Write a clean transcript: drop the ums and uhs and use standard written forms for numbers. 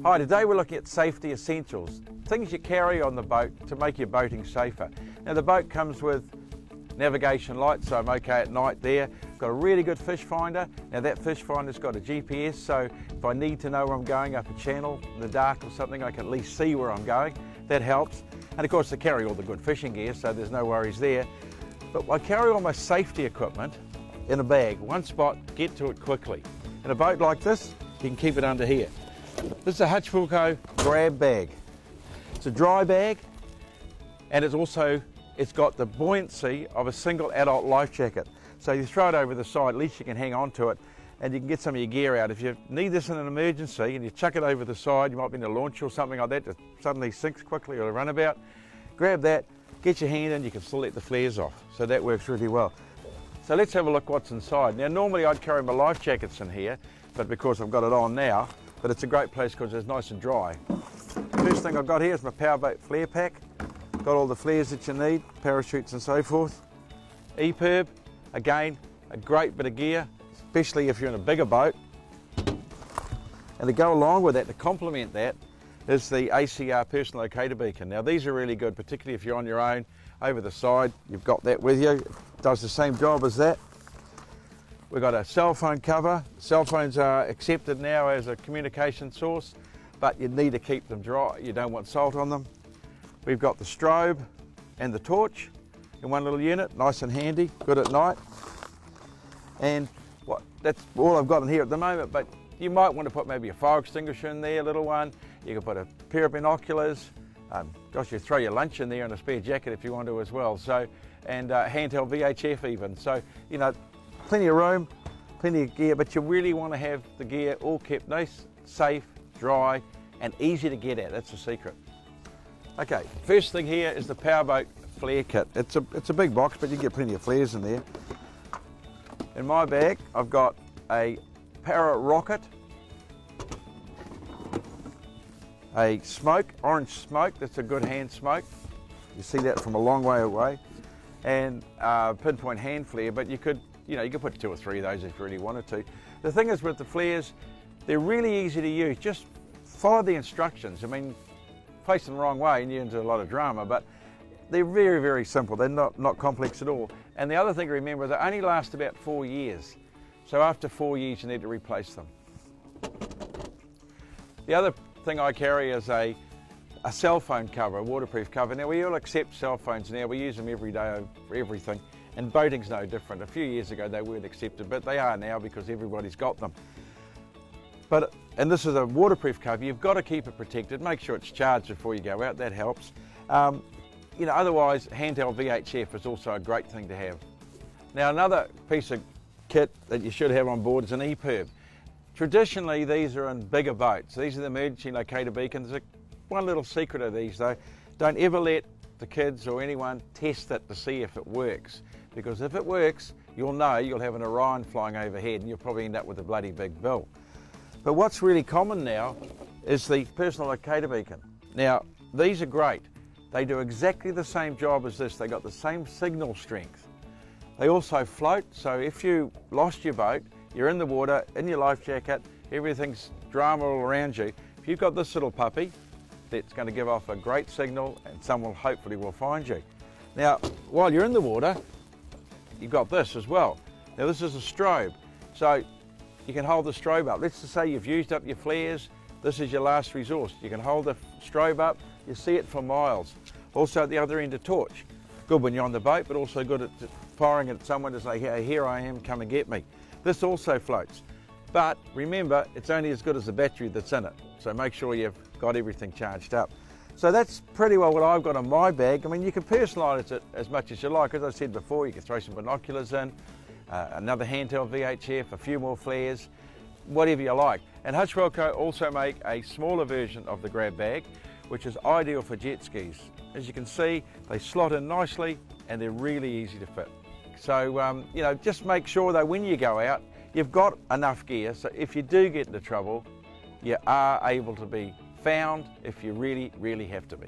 Hi, today we're looking at safety essentials, things you carry on the boat to make your boating safer. Now the boat comes with navigation lights, so I'm okay at night there. Got a really good fish finder. Now that fish finder's got a GPS, so if I need to know where I'm going up a channel in the dark or something, I can at least see where I'm going. That helps. And of course I carry all the good fishing gear, so there's no worries there. But I carry all my safety equipment in a bag, one spot, get to it quickly. In a boat like this, you can keep it under here. This is a Hutch Wilco grab bag. It's a dry bag, and it's got the buoyancy of a single adult life jacket. So you throw it over the side, at least you can hang on to it and you can get some of your gear out. If you need this in an emergency and you chuck it over the side, you might be in a launch or something like that that suddenly sinks quickly or a runabout, grab that, get your hand in, you can still let the flares off. So that works really well. So let's have a look what's inside. Now normally I'd carry my life jackets in here, but because I've got it on now, but it's a great place because it's nice and dry. First thing I've got here is my powerboat flare pack. Got all the flares that you need, parachutes and so forth. EPIRB, again, a great bit of gear, especially if you're in a bigger boat. And to go along with that, to complement that, is the ACR personal locator beacon. Now these are really good, particularly if you're on your own, over the side, you've got that with you. It does the same job as that. We've got a cell phone cover. Cell phones are accepted now as a communication source, but you need to keep them dry. You don't want salt on them. We've got the strobe and the torch in one little unit, nice and handy, good at night. And that's all I've got in here at the moment, but you might want to put maybe a fire extinguisher in there, a little one. You can put a pair of binoculars. Gosh, you throw your lunch in there and a spare jacket if you want to as well. So, and handheld VHF even. So, you know, plenty of room, plenty of gear, but you really want to have the gear all kept nice, safe, dry, and easy to get at. That's the secret. Okay, first thing here is the powerboat flare kit. It's a big box, but you get plenty of flares in there. In my bag, I've got a Para rocket, a smoke, orange smoke. That's a good hand smoke. You see that from a long way away, and pinpoint hand flare. But you could put 2 or 3 of those if you really wanted to. The thing is with the flares, they're really easy to use. Just follow the instructions. I mean, place them the wrong way and you're into a lot of drama, but they're very, very simple. They're not complex at all. And the other thing to remember, they only last about 4 years. So after 4 years, you need to replace them. The other thing I carry is a cell phone cover, a waterproof cover. Now we all accept cell phones now. We use them every day for everything. And boating's no different. A few years ago they weren't accepted, but they are now because everybody's got them. And this is a waterproof cover. You've got to keep it protected. Make sure it's charged before you go out. That helps. Otherwise, handheld VHF is also a great thing to have. Now, another piece of kit that you should have on board is an EPIRB. Traditionally, these are in bigger boats. These are the emergency locator beacons. One little secret of these, though, don't ever let the kids or anyone test it to see if it works. Because if it works, you'll know you'll have an Orion flying overhead and you'll probably end up with a bloody big bill. But what's really common now is the personal locator beacon. Now, these are great. They do exactly the same job as this. They got the same signal strength. They also float, so if you lost your boat, you're in the water, in your life jacket, everything's drama all around you. If you've got this little puppy, that's going to give off a great signal and someone hopefully will find you. Now, while you're in the water, you've got this as well. Now this is a strobe. So you can hold the strobe up. Let's just say you've used up your flares. This is your last resource. You can hold the strobe up. You see it for miles. Also at the other end, a torch. Good when you're on the boat, but also good at firing at someone to say, hey, here I am, come and get me. This also floats. But remember, it's only as good as the battery that's in it. So make sure you've got everything charged up. So that's pretty well what I've got in my bag. I mean, you can personalise it as much as you like. As I said before, you can throw some binoculars in, another handheld VHF, a few more flares, whatever you like. And Hutch Wilco also make a smaller version of the grab bag, which is ideal for jet skis. As you can see, they slot in nicely and they're really easy to fit. So, just make sure though when you go out, you've got enough gear, so if you do get into trouble, you are able to be found if you really, really have to be.